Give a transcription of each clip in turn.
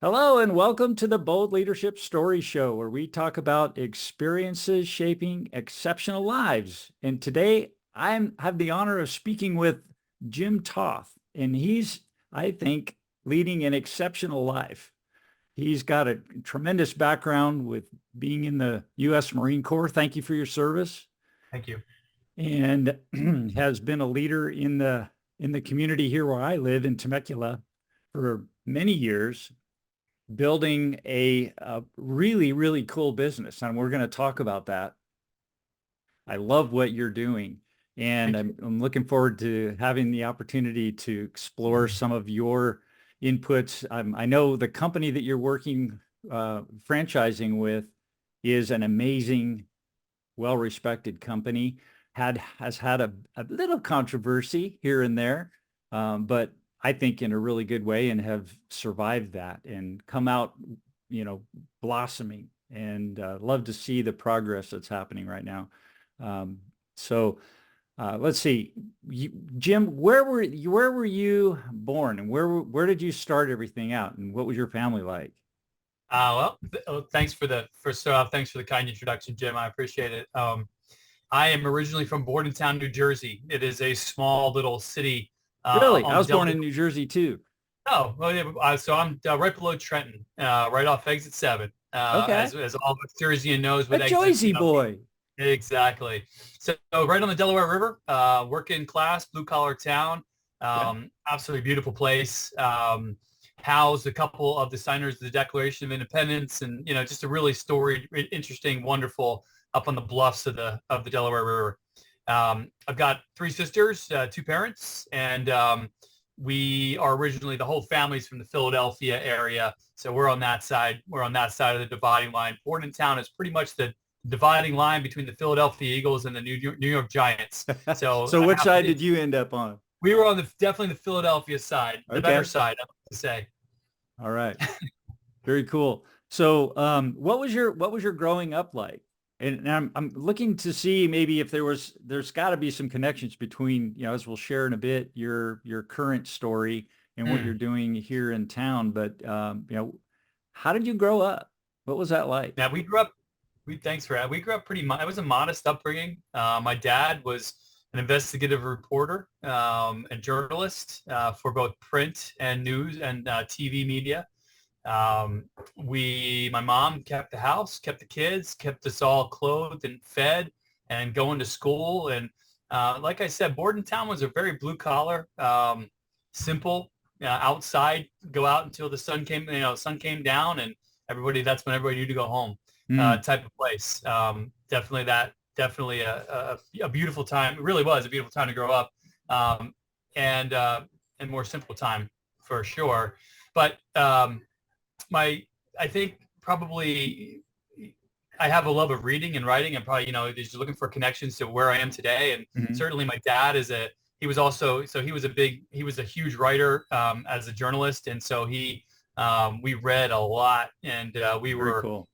Hello and welcome to the Bold Leadership Story Show, where we talk about experiences shaping exceptional lives. And today have the honor of speaking with Jim Toth, and he's, I think, leading an exceptional life. He's got a tremendous background with being in the U.S. Marine Corps. Thank you for your service. Thank you. And has been a leader in the community here where I live in Temecula for many years, building a really, really cool business. And we're going to talk about that. I love what you're doing. And I'm looking forward to having the opportunity to explore some of your inputs. I know the company that you're working, franchising with is an amazing, well-respected company. Has had a little controversy here and there, but I think in a really good way, and have survived that and come out, blossoming, and love to see the progress that's happening right now. So let's see, Jim, where were you born, and where did you start everything out, and what was your family like? Thanks for thanks for the kind introduction, Jim. I appreciate it. I am originally from Bordentown, New Jersey. It is a small little city. Really? I was born in New Jersey too. Oh, well, yeah. So I'm right below Trenton, right off exit 7. Okay. As all Jersey knows with A exit, Jersey boy. Exactly. So right on the Delaware River, working class, blue collar town. Absolutely beautiful place. Housed a couple of the signers of the Declaration of Independence, and just a really storied, interesting, wonderful, up on the bluffs of the Delaware River. I've got 3 sisters, 2 parents, and we are originally, the whole family's from the Philadelphia area, so we're on that side. We're on that side of the dividing line. Bordentown is pretty much the dividing line between the Philadelphia Eagles and the New York Giants. So which side did you end up on? We were on definitely the Philadelphia side, the better side, I would say. All right. Very cool. So what was your growing up like? And I'm looking to see maybe if there's got to be some connections between, as we'll share in a bit, your current story and what you're doing here in town. But, how did you grow up? What was that like? Yeah, thanks for that. We grew up it was a modest upbringing. My dad was an investigative reporter and journalist for both print and news and TV media. My mom kept the house, kept the kids, kept us all clothed and fed and going to school. And like I said, Bordentown was a very blue collar, simple, outside, go out until the sun came down, and that's when everybody knew to go home, type of place. Definitely a beautiful time. It really was a beautiful time to grow up, and more simple time for sure. But I think probably I have a love of reading and writing, and probably, just looking for connections to where I am today. And certainly my dad he was a huge writer as a journalist. And so we read a lot, and Cool.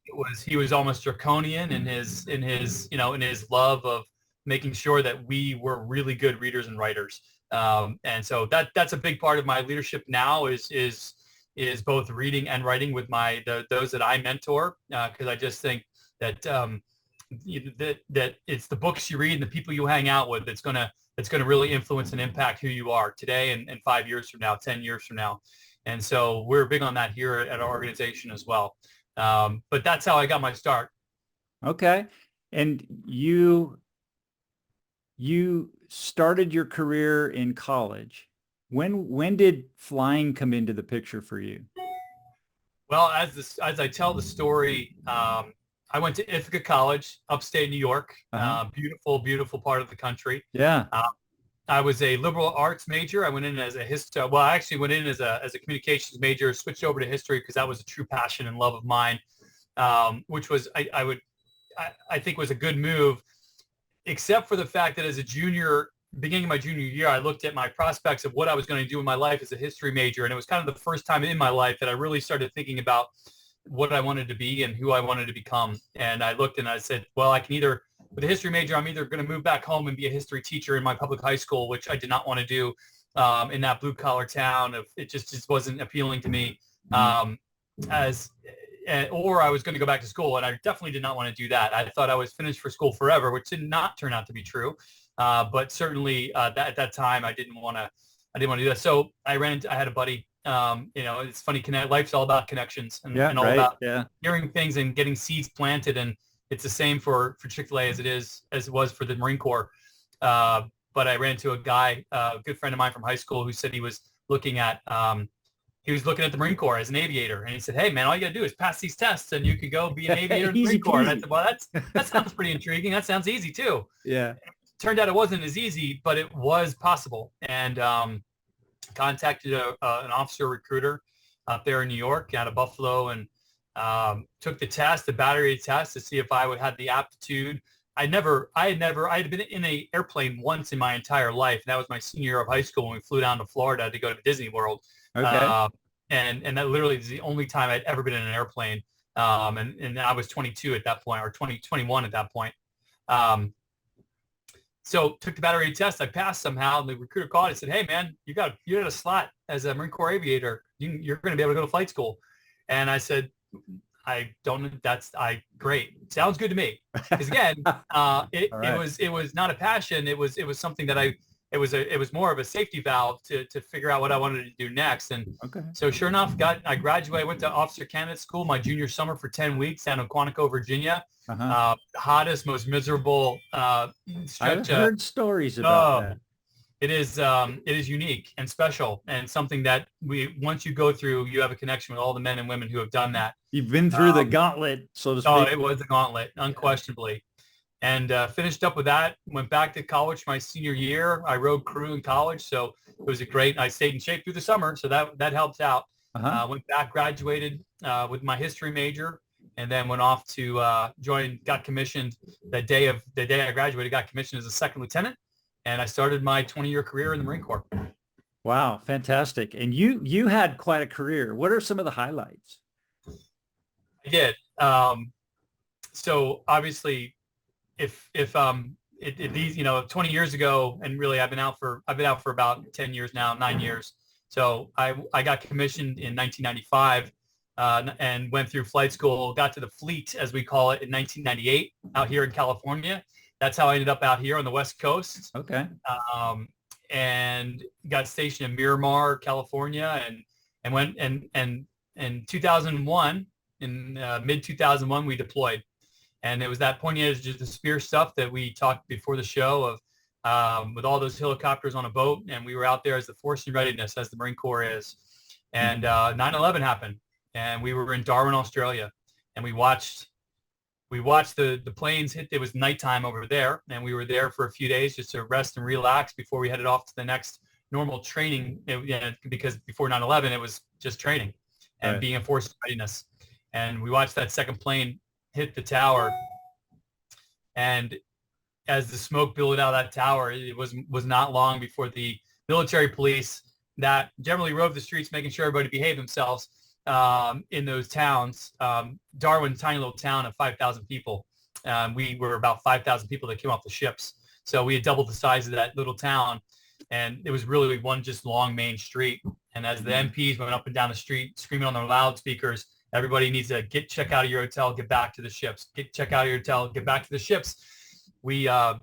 He was almost draconian in his love of making sure that we were really good readers and writers. And so that's a big part of my leadership now is both reading and writing with those that I mentor, because I just think that that it's the books you read and the people you hang out with that's gonna really influence and impact who you are today and 5 years from now, 10 years from now. And so we're big on that here at our organization as well. But that's how I got my start. Okay. And you started your career in college. When did flying come into the picture for you? Well, as I tell the story, I went to Ithaca College, upstate New York, beautiful, beautiful part of the country. Yeah. I was a liberal arts major. I went in as a history. Well, I actually went in as a communications major, switched over to history because that was a true passion and love of mine, which was I think was a good move, except for the fact that as a junior, beginning of my junior year, I looked at my prospects of what I was going to do in my life as a history major, and it was kind of the first time in my life that I really started thinking about what I wanted to be and who I wanted to become. And I looked and I said, well, I can either, with a history major, I'm either going to move back home and be a history teacher in my public high school, which I did not want to do in that blue collar town. It just wasn't appealing to me. or I was going to go back to school, and I definitely did not want to do that. I thought I was finished for school forever, which did not turn out to be true. But certainly at that time, I didn't want to do that. So I had a buddy. It's funny. Life's all about connections and all about hearing things and getting seeds planted. And it's the same for Chick-fil-A as it was for the Marine Corps. But I ran into a guy, a good friend of mine from high school, who said he was looking at the Marine Corps as an aviator. And he said, hey, man, all you got to do is pass these tests and you could go be an aviator in the Marine Corps. And I said, well, that sounds pretty intriguing. That sounds easy, too. Yeah. Turned out it wasn't as easy, but it was possible. And contacted an officer recruiter up there in New York, out of Buffalo, and took the battery test to see if I would have the aptitude. I had been in an airplane once in my entire life. And that was my senior year of high school when we flew down to Florida to go to Disney World. Okay. And that literally is the only time I'd ever been in an airplane. And I was 22 at that point, or 21 at that point. So took the battery test. I passed somehow, and the recruiter called and said, hey, man, you got a slot as a Marine Corps aviator. You're going to be able to go to flight school. And I said, I don't, great. Sounds good to me. Because again, it was not a passion. It was something that it was more of a safety valve to figure out what I wanted to do next. And so sure enough, I graduated, went to Officer Candidate School my junior summer for 10 weeks down in Quantico, Virginia. Hottest, most miserable stretch. I've heard stories about that. It is unique and special, and something that once you go through, you have a connection with all the men and women who have done that. You've been through the gauntlet, so to speak. Oh, it was a gauntlet, unquestionably. And finished up with that, went back to college my senior year. I rode crew in college, so it was I stayed in shape through the summer, so that helps out. Went back, graduated with my history major, and then went off to got commissioned the day I graduated, got commissioned as a second lieutenant. And I started my 20-year career in the Marine Corps. Wow, fantastic. And you had quite a career. What are some of the highlights? I did. So obviously, if these 20 years ago, and really I've been out for about 10 years now, 9 years. So I got commissioned in 1995 and went through flight school, got to the fleet, as we call it, in 1998 out here in California. That's how I ended up out here on the West Coast. Okay. And got stationed in Miramar, California, and went and in 2001, in mid 2001, we deployed. And it was that pointy edge of the spear stuff that we talked before the show of, with all those helicopters on a boat. And we were out there as the force in readiness, as the Marine Corps is. And 9/11 happened, and we were in Darwin, Australia, and we watched the planes hit. It was nighttime over there, and we were there for a few days just to rest and relax before we headed off to the next normal training. Because before 9/11, it was just training and being in force readiness. And we watched that second plane hit the tower, and as the smoke billowed out of that tower, it was not long before the military police that generally rove the streets, making sure everybody behaved themselves, in those towns. Darwin, tiny little town of 5,000 people. We were about 5,000 people that came off the ships. So we had doubled the size of that little town, and it was really one just long main street. And as the MPs went up and down the street screaming on their loudspeakers, everybody needs to check out of your hotel, get back to the ships. Check out of your hotel, get back to the ships. We 5,000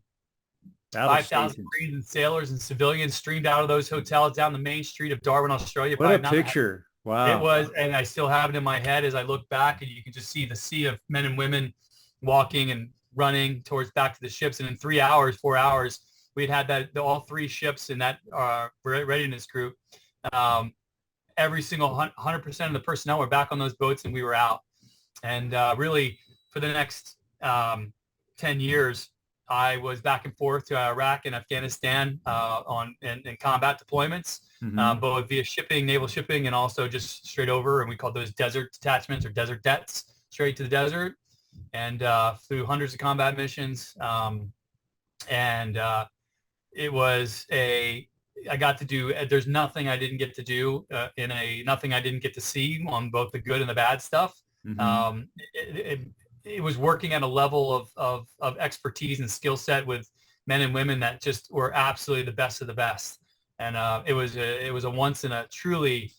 Marines and sailors and civilians streamed out of those hotels down the main street of Darwin, Australia. What a picture. Wow. It was, and I still have it in my head as I look back, and you can just see the sea of men and women walking and running towards back to the ships. And in 4 hours, we had all three ships in that readiness group. Every single 100% of the personnel were back on those boats, and we were out. And really, for the next 10 years, I was back and forth to Iraq and Afghanistan in combat deployments, both via shipping, naval shipping, and also just straight over. And we called those desert detachments or desert debts, straight to the desert, and through hundreds of combat missions. It was I got to do, there's nothing I didn't get to do nothing I didn't get to see on both the good and the bad stuff. It was working at a level of expertise and skill set with men and women that just were absolutely the best of the best. And it was a once in a truly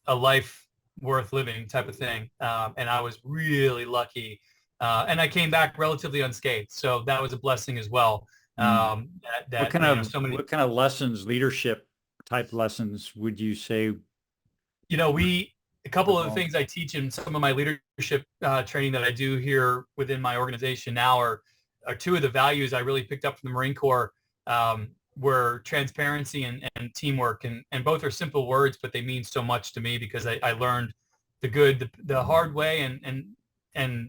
a life worth living type of thing. And I was really lucky. And I came back relatively unscathed. So that was a blessing as well. Mm. So many, What kind of lessons, leadership type lessons would you say a couple of the evolved? things I teach in some of my leadership training that I do here within my organization now are two of the values I really picked up from the Marine Corps, were transparency and teamwork. And both are simple words, but they mean so much to me because I learned the hard way, and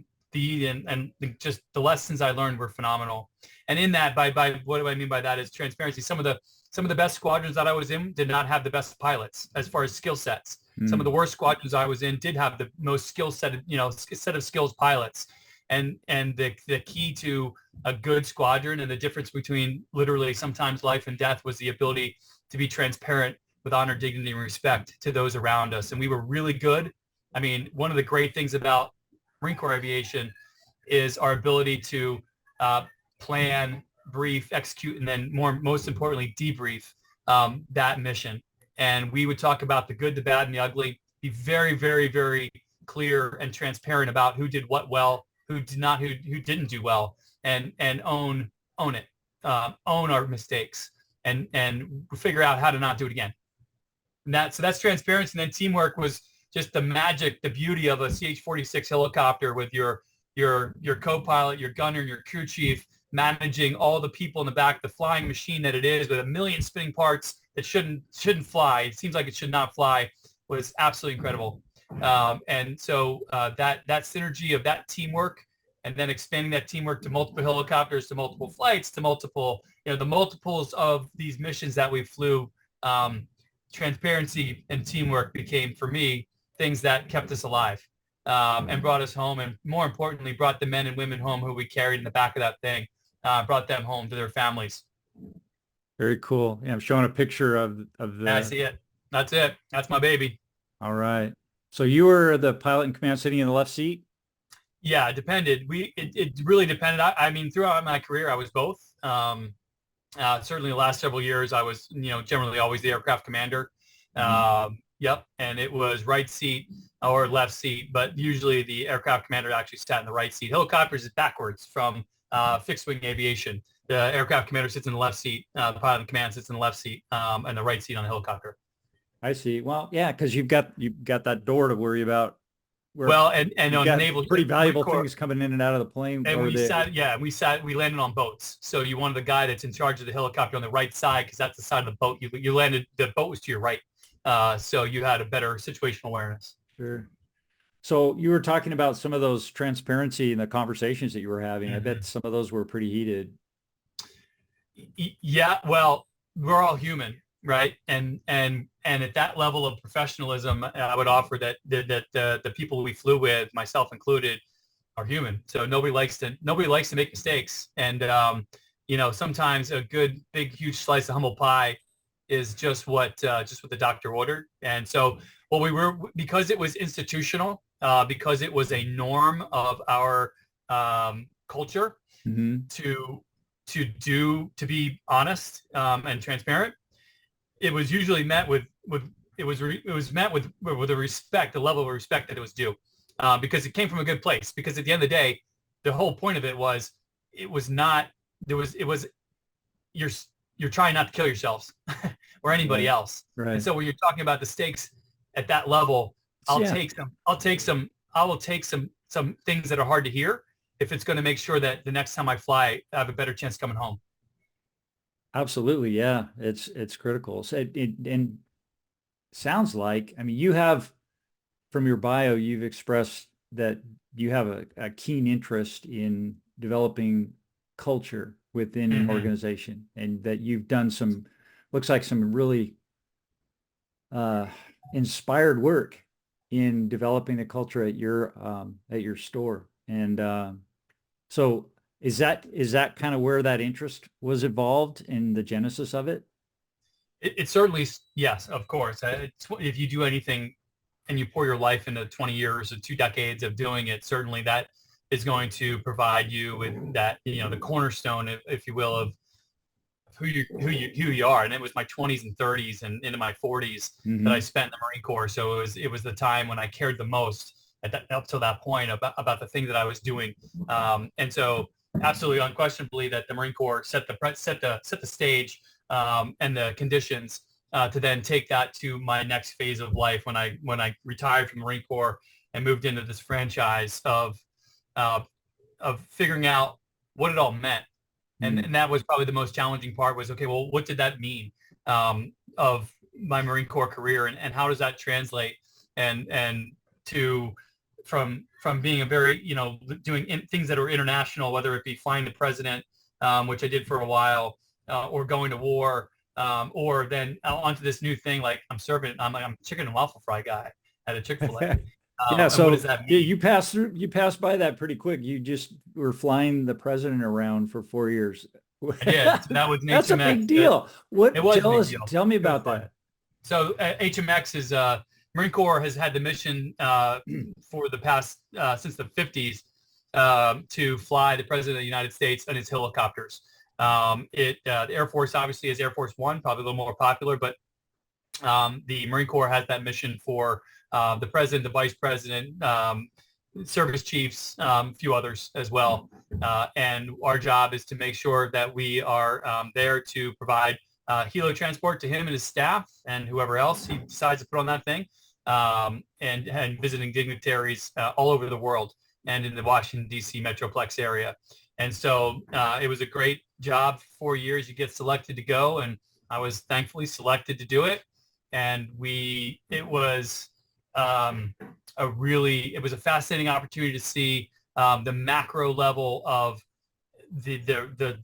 just the lessons I learned were phenomenal. And in that, by what do I mean by that is transparency. Some of the best squadrons that I was in did not have the best pilots as far as skill sets. Some of the worst squadrons I was in did have the most skill set, set of skills pilots. And the key to a good squadron and the difference between literally sometimes life and death was the ability to be transparent with honor, dignity, and respect to those around us. And we were really good. I mean, one of the great things about Marine Corps aviation is our ability to plan, brief, execute, and then most importantly, debrief that mission. And we would talk about the good, the bad, and the ugly, be very, very, very clear and transparent about who did what well, who did not, who didn't do well, and own it, own our mistakes, and figure out how to not do it again. So that's transparency. And then teamwork was just the magic, the beauty of a CH-46 helicopter with your co-pilot, your gunner, and your crew chief managing all the people in the back, the flying machine that it is with a million spinning parts that shouldn't fly. It seems like it should not fly. Was absolutely incredible. And so that synergy of that teamwork, and then expanding that teamwork to multiple helicopters, to multiple flights, to multiple, the multiples of these missions that we flew, transparency and teamwork became, for me, things that kept us alive, and brought us home, and more importantly, brought the men and women home who we carried in the back of that thing, brought them home to their families. Very cool. Yeah, I'm showing a picture of the. Yeah, I see it. That's it. That's my baby. All right. So you were the pilot in command sitting in the left seat? Yeah, it depended. It really depended. I mean, throughout my career, I was both. Certainly the last several years, I was, generally always the aircraft commander. Yep. And it was right seat or left seat, but usually the aircraft commander actually sat in the right seat. Helicopters is backwards from fixed wing aviation. The aircraft commander sits in the left seat. The pilot in command sits in the left seat, and the right seat on the helicopter. I see. Well, yeah, because you've got that door to worry about. Well, and on naval pretty valuable things coming in and out of the plane. And we landed on boats. So you wanted the guy that's in charge of the helicopter on the right side, because that's the side of the boat. You landed, the boat was to your right. So you had a better situational awareness. Sure. So you were talking about some of those transparency in the conversations that you were having. I bet some of those were pretty heated. Yeah, well, we're all human, right? And at that level of professionalism, I would offer that the people we flew with, myself included, are human. So nobody likes to make mistakes. And sometimes a good, big, huge slice of humble pie is just what the doctor ordered. And so because it was institutional, because it was a norm of our culture, to be honest and transparent, it was usually met with a respect, a level of respect that it was due, because it came from a good place. Because at the end of the day, the whole point of it was you're trying not to kill yourselves or anybody else. Right. And so when you're talking about the stakes at that level, I will take some things that are hard to hear if it's going to make sure that the next time I fly, I have a better chance coming home. Absolutely. Yeah. It's critical. So and sounds like, I mean, you have, from your bio, you've expressed that you have a keen interest in developing culture within an organization, and that you've done looks like some really inspired work in developing the culture at your store. And so is that kind of where that interest was evolved in the genesis of it? It certainly, yes, of course. If you do anything and you pour your life into 20 years or 2 decades of doing it, certainly that is going to provide you with that, the cornerstone, if you will, who you are. And it was my 20s and 30s and into my 40s that I spent in the Marine Corps. So it was the time when I cared the most up till that point about the thing that I was doing. And so absolutely unquestionably that the Marine Corps set the stage and the conditions to then take that to my next phase of life when I retired from the Marine Corps and moved into this franchise of figuring out what it all meant. And that was probably the most challenging part was, okay, well, what did that mean of my Marine Corps career and how does that translate and to from being a very, doing things that are international, whether it be flying the president, which I did for a while, or going to war, or then onto this new thing, like I'm chicken and waffle fry guy at a Chick-fil-A. Yeah, so what does that mean? you passed by that pretty quick. You just were flying the president around for 4 years. I did. So that was an That's HMX. A big deal. What? It was a big deal. Tell me about that. So HMX is Marine Corps has had the mission for the past since the 50s to fly the president of the United States on his helicopters. The Air Force obviously is Air Force One, probably a little more popular, but the Marine Corps has that mission for the president, the vice president, service chiefs, a few others as well. And our job is to make sure that we are there to provide helo transport to him and his staff and whoever else he decides to put on that thing, and visiting dignitaries all over the world and in the Washington, D.C. Metroplex area. And so it was a great job. 4 years, you get selected to go, and I was thankfully selected to do it. And it was a fascinating opportunity to see the macro level of the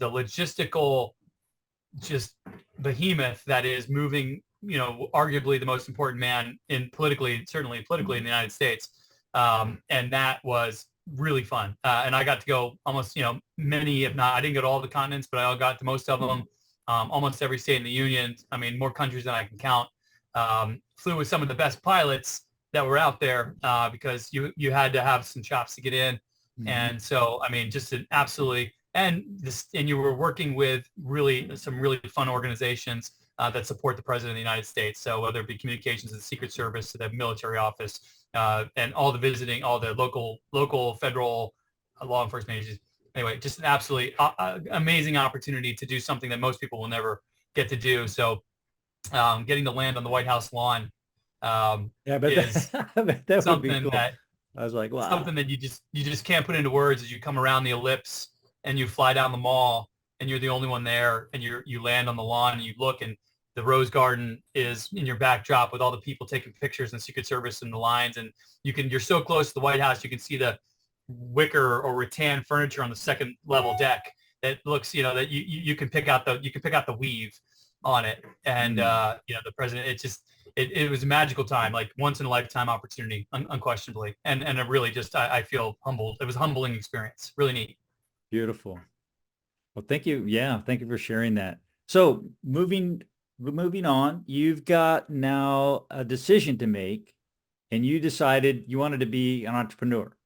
logistical just behemoth that is moving, arguably the most important man certainly politically in the United States. And that was really fun. And I got to go almost, many, if not, I didn't go to all the continents, but I got to most of them, almost every state in the union. I mean, more countries than I can count. Flew with some of the best pilots that were out there because you had to have some chops to get in. And so, I mean, just an absolutely, and you were working with some really fun organizations that support the president of the United States. So whether it be communications and the Secret Service to the military office, and all the local, federal law enforcement agencies. Anyway, just an absolutely amazing opportunity to do something that most people will never get to do. So getting to land on the White House lawn is that something would be cool. that I was like, wow. Something that you just can't put into words as you come around the ellipse and you fly down the mall and you're the only one there and you land on the lawn and you look and the Rose Garden is in your backdrop with all the people taking pictures and Secret Service and the lines, and you're so close to the White House you can see the wicker or rattan furniture on the second level deck that looks, that you can pick out the weave on it, and the president. It was a magical time, like once in a lifetime opportunity, unquestionably, and it really just I feel humbled. It was a humbling experience, really neat. Beautiful. Well, thank you. Yeah, thank you for sharing that. So moving on, you've got now a decision to make, and you decided you wanted to be an entrepreneur.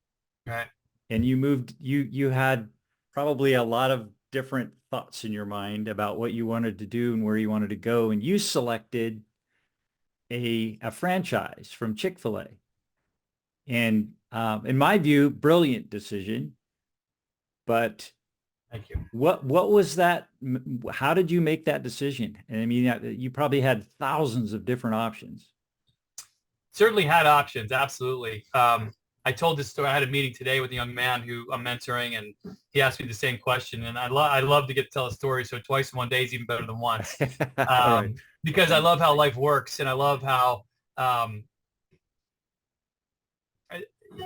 Right. And you had probably a lot of different thoughts in your mind about what you wanted to do and where you wanted to go, and you selected a franchise from Chick-fil-A. And in my view, brilliant decision. But thank you. What was that? How did you make that decision? And I mean, you probably had thousands of different options. Certainly had options. Absolutely. I told this story. I had a meeting today with a young man who I'm mentoring, and he asked me the same question. And I love to get to tell a story. So twice in one day is even better than once, Right. Because I love how life works, and I love how I'm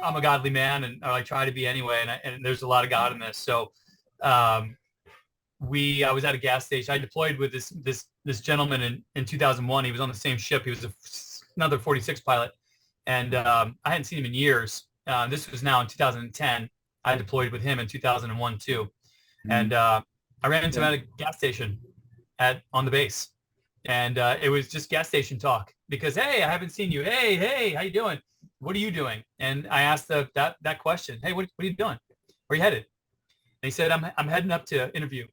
a godly man, and I try to be anyway. And there's a lot of God in this. So I was at a gas station. I deployed with this gentleman in 2001. He was on the same ship. He was another 46 pilot, and I hadn't seen him in years. This was now in 2010. I deployed with him in 2001 too, and I ran into him at a gas station on the base, and it was just gas station talk because, hey, I haven't seen you. Hey, how you doing? What are you doing? And I asked that question. Hey, what are you doing? Where are you headed? And he said, I'm heading up to interview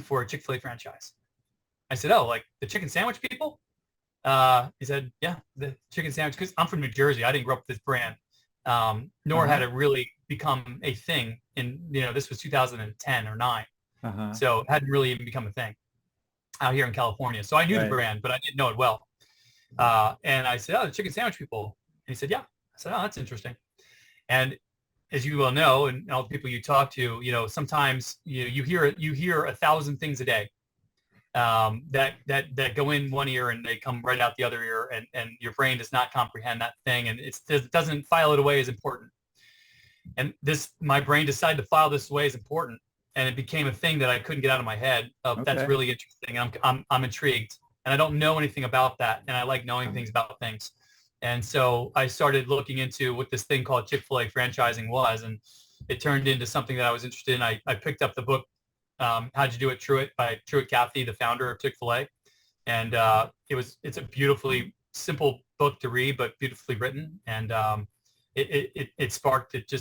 for a Chick-fil-A franchise. I said, oh, like the chicken sandwich people? He said, yeah, the chicken sandwich, because I'm from New Jersey. I didn't grow up with this brand, nor had it really become a thing in, this was 2010 or 9. So it hadn't really even become a thing out here in California. So I knew the brand, but I didn't know it well. And I said, oh, the chicken sandwich people. And he said, yeah. I said, oh, that's interesting. And as you well know, and all the people you talk to, sometimes you hear 1,000 things a day that go in one ear and they come right out the other ear, and your brain does not comprehend that thing, and it doesn't file it away as important. And my brain decided to file this away as important, and it became a thing that I couldn't get out of my head. That's really interesting. I'm intrigued, and I don't know anything about that, and I like knowing things about things. And so I started looking into what this thing called Chick-fil-A franchising was, and it turned into something that I was interested in. I picked up the book, How'd You Do It, Truett, by Truett Cathy, the founder of Chick-fil-A. And it's a beautifully simple book to read, but beautifully written. And it sparked it.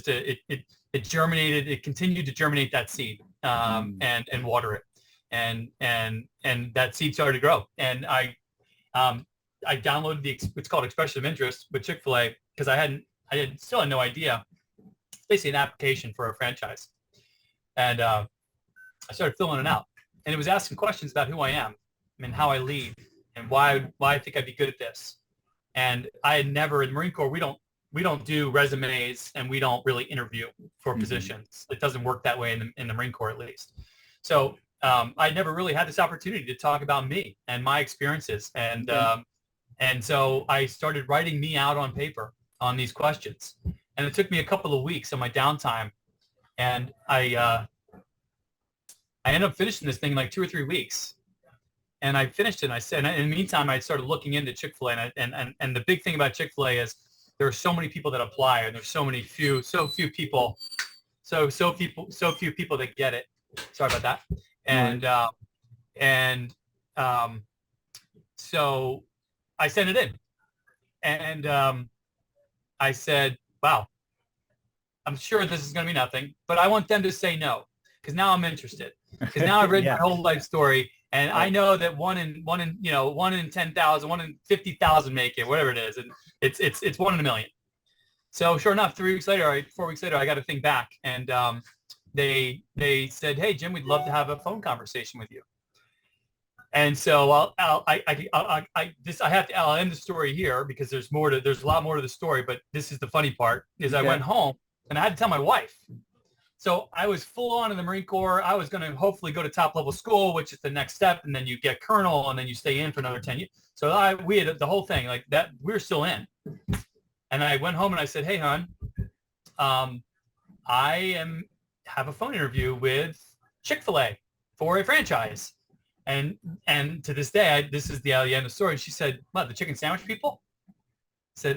It germinated. It continued to germinate that seed and water it, and that seed started to grow. And I downloaded what's called Expression of Interest with Chick-fil-A, because I still had no idea. It's basically an application for a franchise, and I started filling it out, and it was asking questions about who I am and how I lead and why I think I'd be good at this. And I had never, in the Marine Corps, we don't do resumes, and we don't really interview for positions. It doesn't work that way in the Marine Corps, at least. So I never really had this opportunity to talk about me and my experiences. And so I started writing me out on paper on these questions. And it took me a couple of weeks on my downtime. And I ended up finishing this thing in like 2 or 3 weeks. And I finished it, and I said, and in the meantime, I started looking into Chick-fil-A. And the big thing about Chick-fil-A is there are so many people that apply, and there's so few people that get it. Sorry about that. And so I sent it in, and I said, wow, I'm sure this is going to be nothing, but I want them to say no, because now I'm interested, because now I've read my whole life story, and I know that one in 10,000, 1 in 50,000 make it, whatever it is, and it's 1 in a million. So sure enough, 4 weeks later, I got a thing back, and they said, hey, Jim, we'd love to have a phone conversation with you. And so I'll end the story here, because there's a lot more to the story, but this is the funny part, is I went home and I had to tell my wife. So I was full on in the Marine Corps. I was going to hopefully go to top level school, which is the next step. And then you get colonel, and then you stay in for another 10 years. So we had the whole thing like that. We were still in. And I went home and I said, hey, hon, I have a phone interview with Chick-fil-A for a franchise. And to this day, this is the end of the story. She said, what, the chicken sandwich people? I said,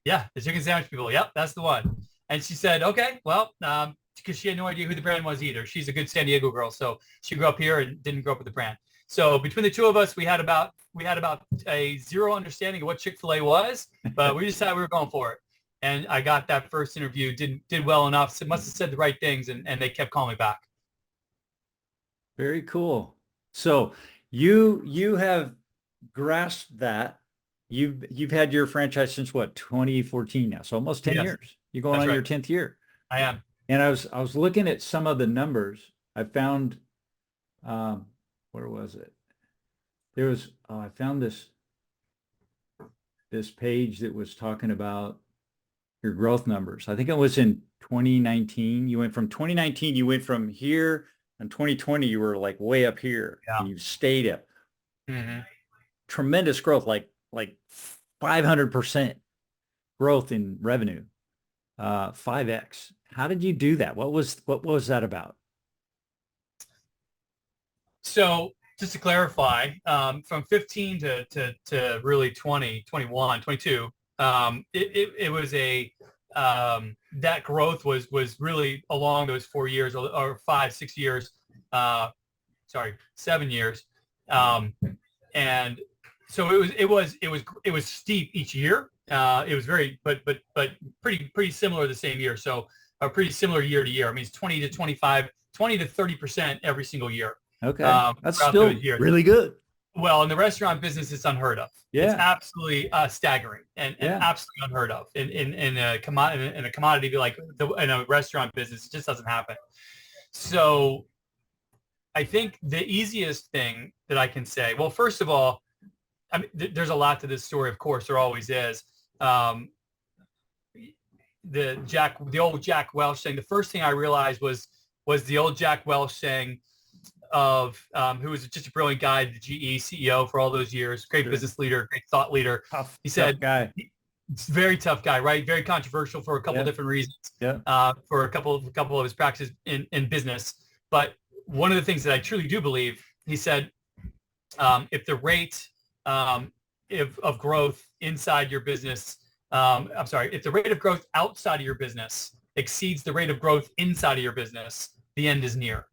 yeah, the chicken sandwich people. Yep, that's the one. And she said, okay, well, because she had no idea who the brand was either. She's a good San Diego girl, so she grew up here and didn't grow up with the brand. So between the two of us, we had about a zero understanding of what Chick-fil-A was, but we decided we were going for it. And I got that first interview, did well enough. So must have said the right things, and they kept calling me back. Very cool. So you have grasped that. You've had your franchise since what, 2014 now, so almost 10 years. You're going on your 10th year. I am. And I was looking at some of the numbers. I found, where was it? I found this page that was talking about your growth numbers. I think it was in 2019. You went from here. In 2020, you were like way up here. Yeah. And you stayed up. Mm-hmm. Tremendous growth, like 500% growth in revenue, 5x. How did you do that? What was that about? So just to clarify, from 15 to really 20, 21, 22, it was that growth was really along those 4 years or 5, 6 years, 7 years. And so it was steep each year. It was very, but pretty similar the same year. So a pretty similar year to year. I mean, it's 20 to 30% every single year. Okay. That's still really good. Well, in the restaurant business, it's unheard of. It's Yeah. absolutely staggering and Yeah. absolutely unheard of in a commodity like in a restaurant business. It just doesn't happen. So I think the easiest thing that I can say, well, first of all, I mean, there's a lot to this story. Of course, there always is. Um, the old Jack Welch saying. The first thing I realized was the old Jack Welch saying of who was just a brilliant guy, the GE CEO for all those years, great Sure. business leader, great thought leader. He Tough said, guy. very tough guy, right? Very controversial for a couple different reasons, for a couple of his practices in business. But one of the things that I truly do believe, he said, if the rate of growth inside your business, if the rate of growth outside of your business exceeds the rate of growth inside of your business, the end is near.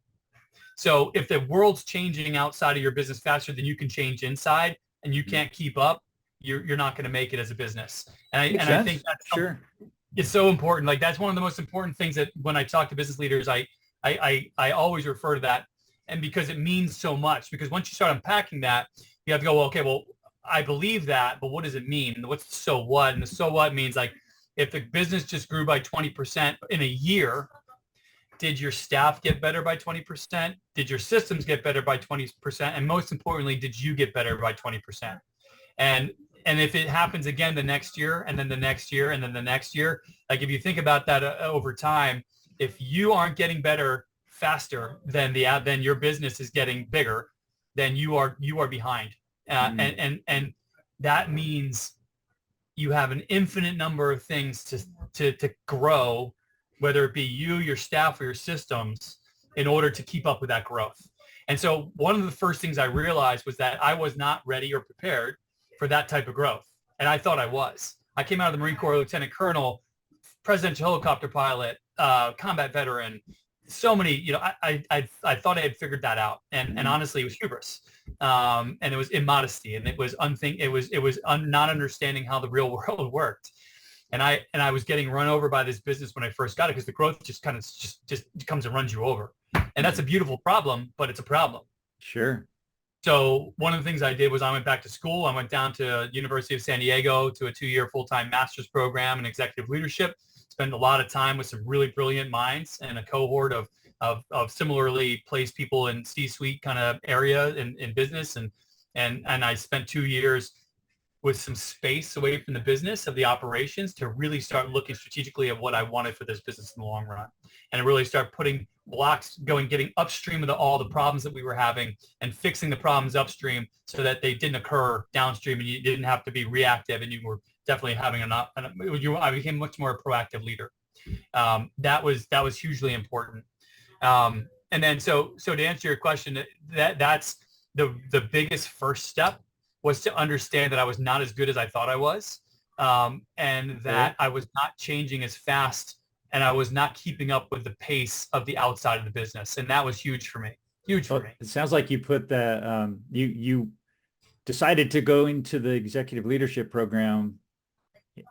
So if the world's changing outside of your business faster than you can change inside, and you can't keep up, you're not going to make it as a business. And I think that's sure. It's so important. Like that's one of the most important things that when I talk to business leaders, I always refer to that. And because it means so much, because once you start unpacking that, you have to go, well, okay, well, I believe that, but what does it mean? What's the so what? And the so what means like if the business just grew by 20% in a year, did your staff get better by 20%? Did your systems get better by 20%? And most importantly, did you get better by 20%? And if it happens again the next year, and then the next year, and then the next year, like if you think about that over time, if you aren't getting better faster than your business is getting bigger, then you are behind. And that means you have an infinite number of things to grow, whether it be you, your staff, or your systems, in order to keep up with that growth. And so one of the first things I realized was that I was not ready or prepared for that type of growth. And I thought I was. I came out of the Marine Corps, lieutenant colonel, presidential helicopter pilot, combat veteran. So many, I thought I had figured that out. And honestly, it was hubris. And it was immodesty, and it was not understanding how the real world worked. And I was getting run over by this business when I first got it, because the growth just kind of just comes and runs you over. And that's a beautiful problem, but it's a problem. Sure. So one of the things I did was I went back to school. I went down to University of San Diego to a 2-year full-time master's program in executive leadership. Spent a lot of time with some really brilliant minds and a cohort of similarly placed people in C-suite kind of area in business. And I spent 2 years with some space away from the business of the operations to really start looking strategically at what I wanted for this business in the long run. And really start putting blocks getting upstream of all the problems that we were having and fixing the problems upstream so that they didn't occur downstream, and you didn't have to be reactive, and you were definitely having I became much more a proactive leader. That was hugely important. And then so to answer your question, that's the biggest first step, was to understand that I was not as good as I thought I was, and that I was not changing as fast, and I was not keeping up with the pace of the outside of the business. And that was huge for me. Huge for me. It sounds like you put the, you decided to go into the executive leadership program,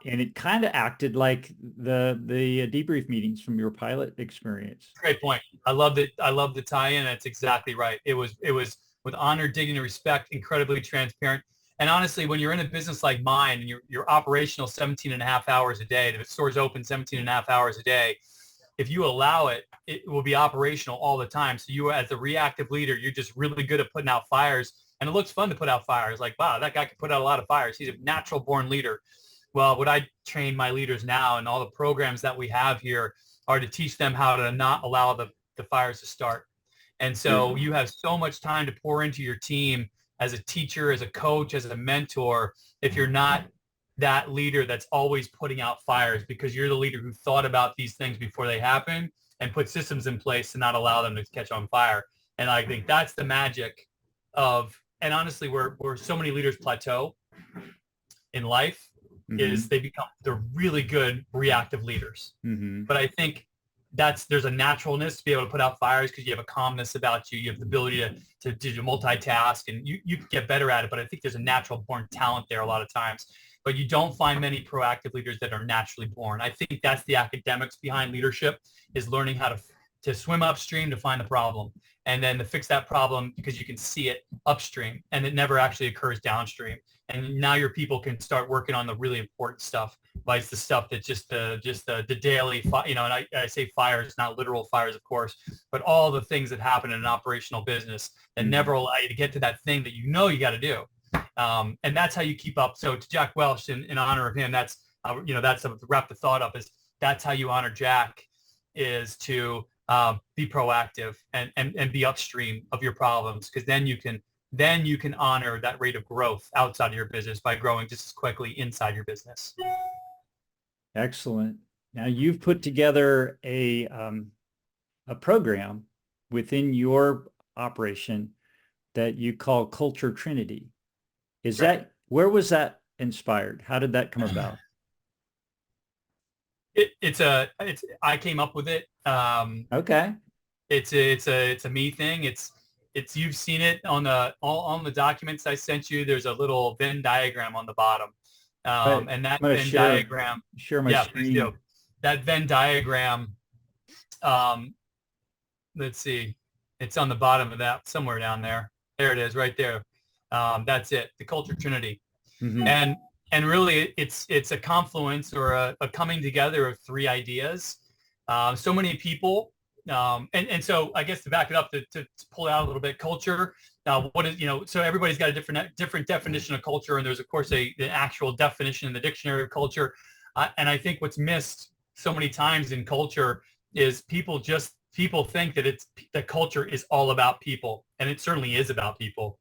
and it kind of acted like the debrief meetings from your pilot experience. Great point. I love the tie-in. That's exactly right. It was with honor, dignity, respect, incredibly transparent. And honestly, when you're in a business like mine and you're operational 17 and a half hours a day, the store's open 17 and a half hours a day, if you allow it, it will be operational all the time. So you, as a reactive leader, you're just really good at putting out fires. And it looks fun to put out fires. Like, wow, that guy can put out a lot of fires. He's a natural born leader. Well, what I train my leaders now, and all the programs that we have here, are to teach them how to not allow the fires to start. And so you have so much time to pour into your team as a teacher, as a coach, as a mentor, if you're not that leader that's always putting out fires, because you're the leader who thought about these things before they happen and put systems in place to not allow them to catch on fire. And I think that's the magic of, and honestly, where so many leaders plateau in life, is they're really good reactive leaders. But I think there's a naturalness to be able to put out fires, because you have a calmness about you. You have the ability to multitask, and you can get better at it. But I think there's a natural born talent there a lot of times. But you don't find many proactive leaders that are naturally born. I think that's the academics behind leadership, is learning how to swim upstream to find the problem, and then to fix that problem because you can see it upstream and it never actually occurs downstream. And now your people can start working on the really important stuff, like the stuff that just the daily, and I say fires, not literal fires, of course, but all the things that happen in an operational business that never allow you to get to that thing that you got to do. And that's how you keep up. So to Jack Welch, in honor of him, that's to wrap the thought up, is that's how you honor Jack, is to be proactive and be upstream of your problems, because then you can honor that rate of growth outside of your business by growing just as quickly inside your business. Excellent. Now you've put together a program within your operation that you call Culture Trinity. Where was that inspired? How did that come about? I came up with it. Okay. It's a me thing. It's you've seen it on the documents I sent you. There's a little Venn diagram on the bottom, and that Venn diagram. Share my screen. Please do. That Venn diagram. Let's see, it's on the bottom of that somewhere down there. There it is, right there. That's it. The Culture Trinity, and really it's a confluence or a coming together of three ideas. So many people. And so I guess to back it up, to pull it out a little bit, culture, what is, so everybody's got a different definition of culture. And there's, of course, an actual definition in the dictionary of culture. And I think what's missed so many times in culture is people think that culture is all about people. And it certainly is about people.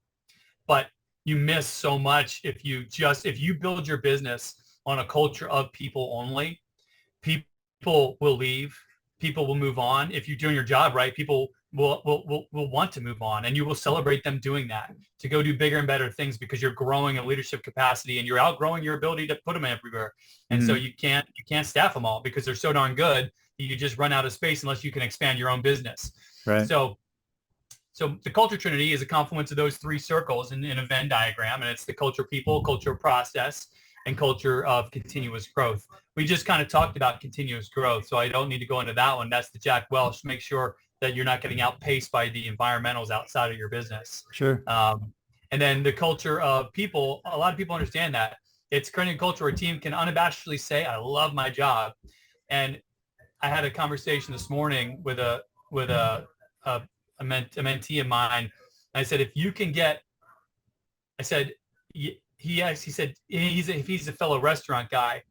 But you miss so much if you build your business on a culture of people only. People will leave. People will move on. If you're doing your job right, people will want to move on, and you will celebrate them doing that, to go do bigger and better things, because you're growing a leadership capacity and you're outgrowing your ability to put them everywhere. And so you can't staff them all because they're so darn good that you just run out of space unless you can expand your own business. Right. So the Culture Trinity is a confluence of those three circles in a Venn diagram, and it's the culture people, culture process, and culture of continuous growth. We just kind of talked about continuous growth, so I don't need to go into that one. That's the Jack Welch. Make sure that you're not getting outpaced by the environmentals outside of your business. Sure. And then the culture of people, a lot of people understand that. It's creating a culture where a team can unabashedly say, I love my job. And I had a conversation this morning with a mentee of mine. I said, if you can get, I said, he said he's a fellow restaurant guy.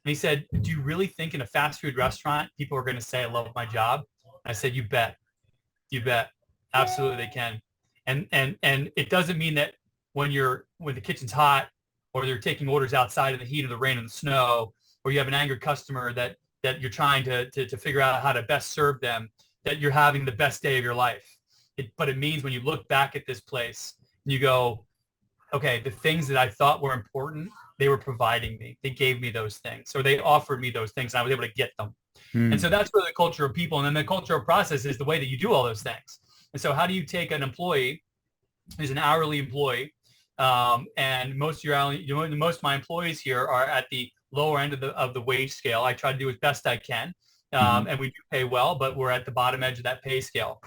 And he said, do you really think in a fast food restaurant, people are going to say, I love my job? I said, you bet. Absolutely they can. And it doesn't mean that when the kitchen's hot, or they're taking orders outside in the heat of the rain and the snow, or you have an angered customer that you're trying to figure out how to best serve them, that you're having the best day of your life. But it means when you look back at this place and you go, okay, the things that I thought were important, they were providing me. They gave me those things, or they offered me those things, and I was able to get them. And so that's where the culture of people, and then the culture of process is the way that you do all those things. And so how do you take an employee who's an hourly employee, and most of my employees here are at the lower end of the wage scale. I try to do as best I can, and we do pay well, but we're at the bottom edge of that pay scale,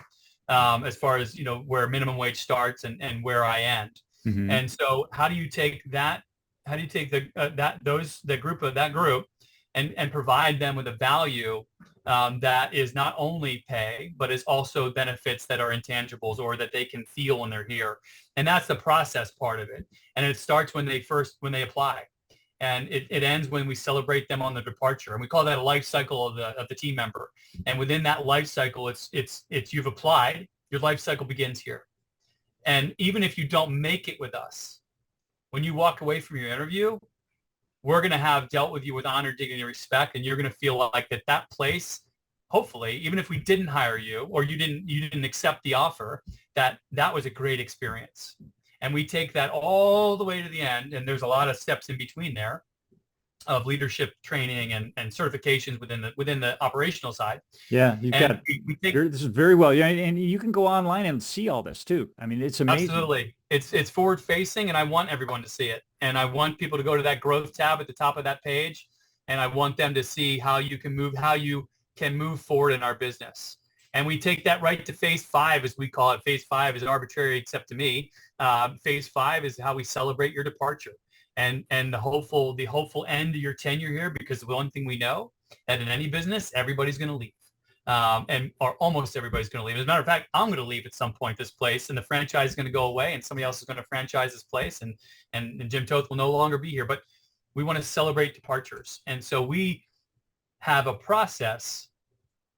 as far as where minimum wage starts and where I end. And so how do you take that? How do you take the group and provide them with a value that is not only pay, but is also benefits that are intangibles, or that they can feel when they're here? And that's the process part of it. And it starts when they apply, and it ends when we celebrate them on the departure. And we call that a life cycle of the team member. And within that life cycle, it's you've applied, your life cycle begins here. And even if you don't make it with us, when you walk away from your interview, we're going to have dealt with you with honor, dignity, and respect, and you're going to feel like that place, hopefully, even if we didn't hire you, or you didn't accept the offer, that was a great experience. And we take that all the way to the end, and there's a lot of steps in between there of leadership training and certifications within the operational side. Yeah, this is very well. Yeah, and you can go online and see all this too. I mean, it's amazing. Absolutely. It's forward facing, and I want everyone to see it. And I want people to go to that growth tab at the top of that page, and I want them to see how you can move forward in our business. And we take that right to phase 5, as we call it. Phase 5 is arbitrary, except to me. Phase 5 is how we celebrate your departure and the hopeful end of your tenure here, because the one thing we know that in any business, everybody's going to leave. Or almost everybody's going to leave. As a matter of fact, I'm going to leave at some point this place, and the franchise is going to go away, and somebody else is going to franchise this place, and Jim Toth will no longer be here. But we want to celebrate departures, and so we have a process,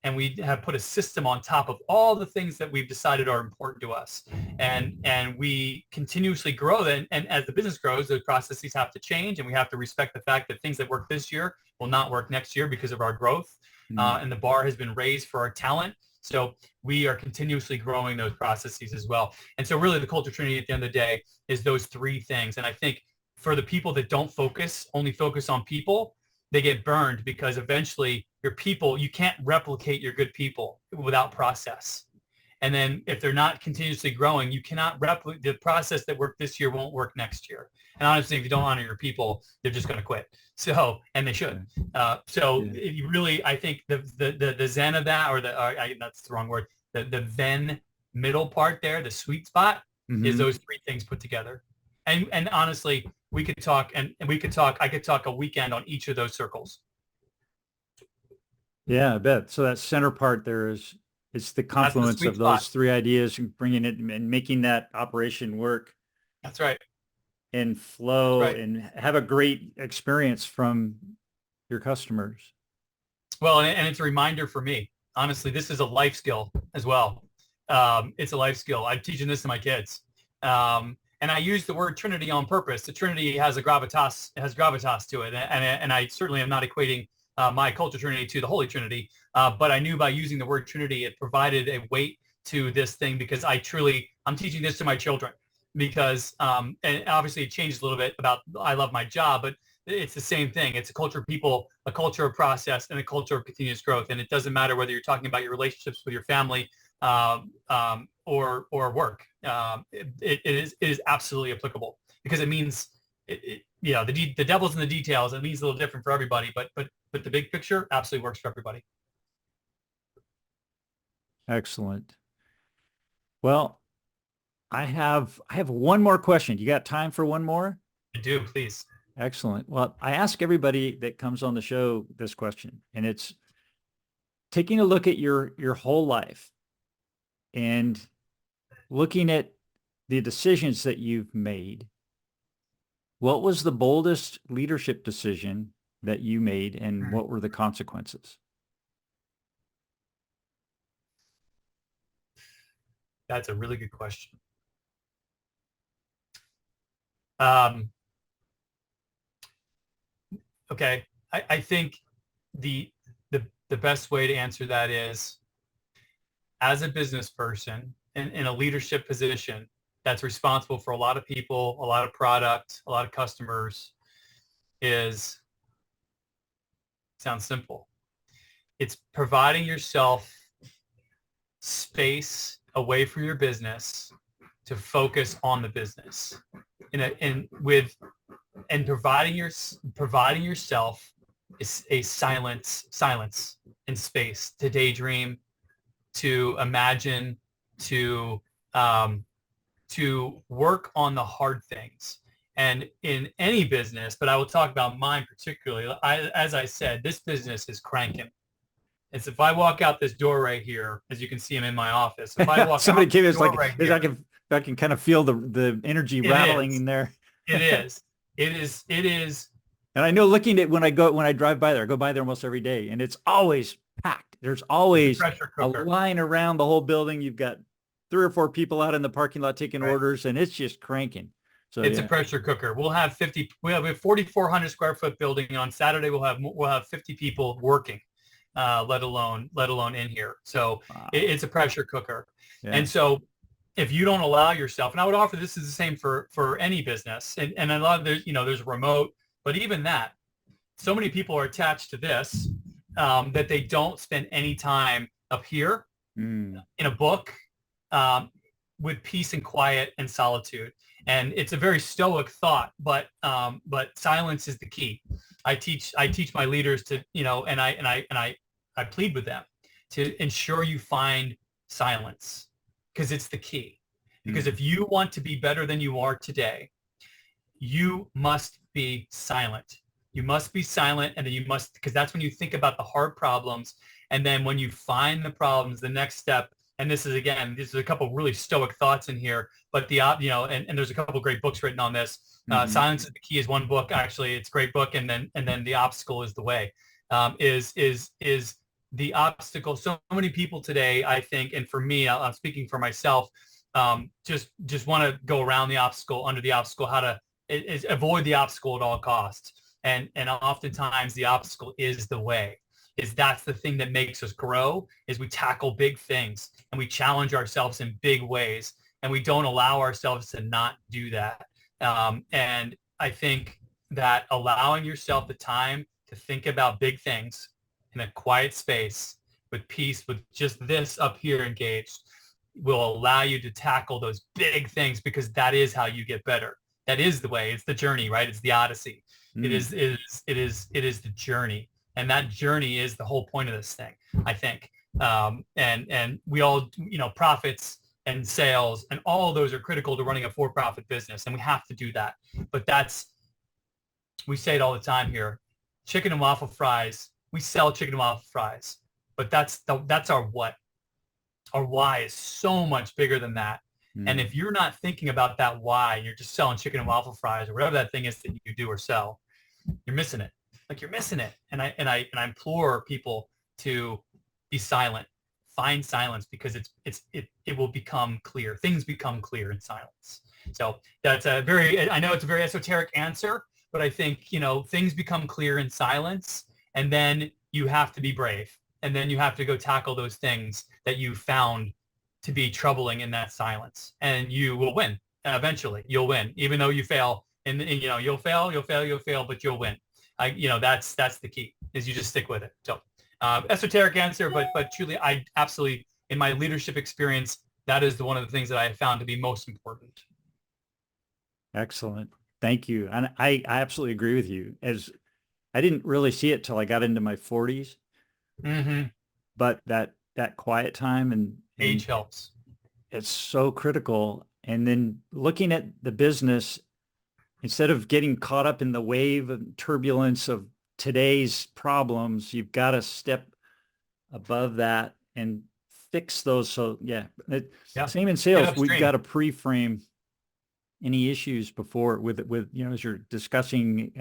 and we have put a system on top of all the things that we've decided are important to us, and we continuously grow. And as the business grows, those processes have to change, and we have to respect the fact that things that work this year will not work next year because of our growth. And the bar has been raised for our talent. So we are continuously growing those processes as well. And so really the Culture Trinity at the end of the day is those 3 things. And I think for the people that don't only focus on people, they get burned, because eventually your people, you can't replicate your good people without process. And then if they're not continuously growing, you cannot replicate the process that worked this year won't work next year. And honestly, if you don't honor your people, they're just going to quit. So, and they should. You really, I think the zen of that, or that's the wrong word, the Venn middle part there, the sweet spot, is those 3 things put together. And honestly, we could talk, I could talk a weekend on each of those circles. Yeah, I bet. So that center part there it's the confluence of those 3 ideas and bringing it and making that operation work. That's right. And flow and have a great experience from your customers. Well, and it's a reminder for me. Honestly, this is a life skill as well. It's a life skill. I'm teaching this to my kids. And I use the word Trinity on purpose. The Trinity has gravitas to it. And I certainly am not equating my Culture Trinity to the Holy Trinity. But I knew by using the word Trinity, it provided a weight to this thing, because I'm teaching this to my children. Because, and obviously it changes a little bit about I love my job, but it's the same thing. It's a culture of people, a culture of process, and a culture of continuous growth. And it doesn't matter whether you're talking about your relationships with your family or work. It is absolutely applicable, because it means, the devil's in the details. It means a little different for everybody, but the big picture absolutely works for everybody. Excellent. Well, I have one more question. You got time for one more? I do, please. Excellent. Well, I ask everybody that comes on the show this question, and it's taking a look at your whole life and looking at the decisions that you've made. What was the boldest leadership decision that you made, and what were the consequences? That's a really good question. Okay. I think the best way to answer that is, as a business person in a leadership position that's responsible for a lot of people, a lot of product, a lot of customers, sounds simple. It's providing yourself space away from your business to focus on the business, and providing yourself is a silence and space to daydream, to imagine, to work on the hard things. And in any business, but I will talk about mine particularly, as I said, this business is cranking. It's if I walk out this door right here, as you can see, I'm in my office. If I walk somebody out came, this it's like right here, I can kind of feel the energy rattling in there. It is. And I know, looking at when I drive by there, I go by there almost every day, and it's always packed. There's always a line around the whole building. You've got 3 or 4 people out in the parking lot taking orders, and it's just cranking. So it's a pressure cooker. We'll have we have a 4,400 square foot building. On Saturday, we'll have 50 people working, let alone in here. So it's a pressure cooker. Yeah. And so if you don't allow yourself, and I would offer this is the same for any business, and a lot of there's remote, but even that, so many people are attached to this that they don't spend any time up here in a book with peace and quiet and solitude. And it's a very stoic thought, but silence is the key. I teach my leaders to, and I plead with them to ensure you find silence, because it's the key. Because if you want to be better than you are today, you must be silent. You must be silent, and then you must, because that's when you think about the hard problems. And then when you find the problems, the next step, and this is, again, this is a couple really stoic thoughts in here, but and there's a couple great books written on this. Silence is the Key is one book, actually. It's a great book. And then The Obstacle is the Way. Is the obstacle. So many people today, I think, and for me, I'm speaking for myself, just want to go around the obstacle, under the obstacle, how to avoid the obstacle at all costs. And oftentimes the obstacle is the way. That's the thing that makes us grow, is we tackle big things and we challenge ourselves in big ways, and we don't allow ourselves to not do that. And I think that allowing yourself the time to think about big things in a quiet space with peace, with just this up here engaged, will allow you to tackle those big things, because that is how you get better. That is the way. It's the journey, right? It's the Odyssey. It is the journey. And that journey is the whole point of this thing, I think. And we all, profits and sales and all of those are critical to running a for-profit business. And we have to do that. But we say it all the time here, chicken and waffle fries. We sell chicken and waffle fries, but that's our what. Our why is so much bigger than that. And if you're not thinking about that why, you're just selling chicken and waffle fries or whatever that thing is that you do or sell, you're missing it. Like, you're missing it. And I implore people to be silent, find silence, because it will become clear. Things become clear in silence. So that's I know it's a very esoteric answer, but I think, things become clear in silence, and then you have to be brave. And then you have to go tackle those things that you found to be troubling in that silence, and you will win. Eventually you'll win, even though you fail, and you'll fail, but you'll win. That's the key, is you just stick with it. So esoteric answer, but truly, I absolutely, in my leadership experience, that is one of the things that I have found to be most important. Excellent. Thank you. And I absolutely agree with you. As I didn't really see it till I got into my 40s. But that quiet time and age helps. It's so critical. And then looking at the business, instead of getting caught up in the wave of turbulence of today's problems, you've got to step above that and fix those. So same in sales. We've got to pre-frame any issues before with as you're discussing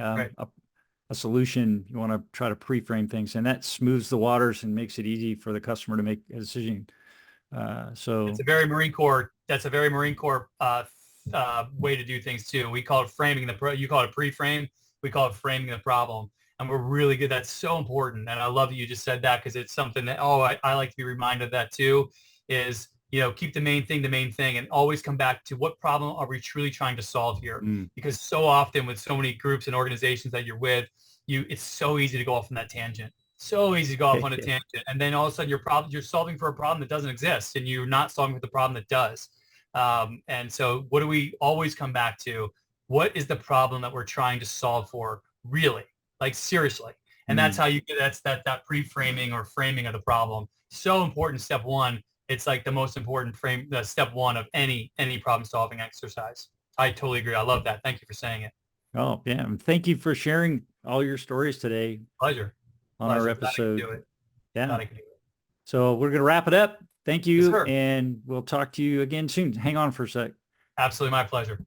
a solution, you want to try to pre-frame things, and that smooths the waters and makes it easy for the customer to make a decision. So it's a very Marine Corps. That's a very Marine Corps way to do things too. We call it framing you call it pre-frame. We call it framing the problem, and we're really good. That's so important, and I love that you just said that, because it's something that I like to be reminded of that too. Is keep the main thing, and always come back to what problem are we truly trying to solve here? Because so often with so many groups and organizations that you're with, it's so easy to go off on that tangent. So easy to go off on a tangent. And then all of a sudden you're solving for a problem that doesn't exist, and you're not solving for the problem that does. And so what do we always come back to? What is the problem that we're trying to solve for, really? Like, seriously. And that's how you get that pre-framing or framing of the problem. So important. Step one. It's like the most important step one of any problem solving exercise. I totally agree. I love that. Thank you for saying it. Oh, yeah. And thank you for sharing all your stories today. Pleasure. On our episode. Do it. Yeah. So we're going to wrap it up. Thank you. Yes, and we'll talk to you again soon. Hang on for a sec. Absolutely. My pleasure.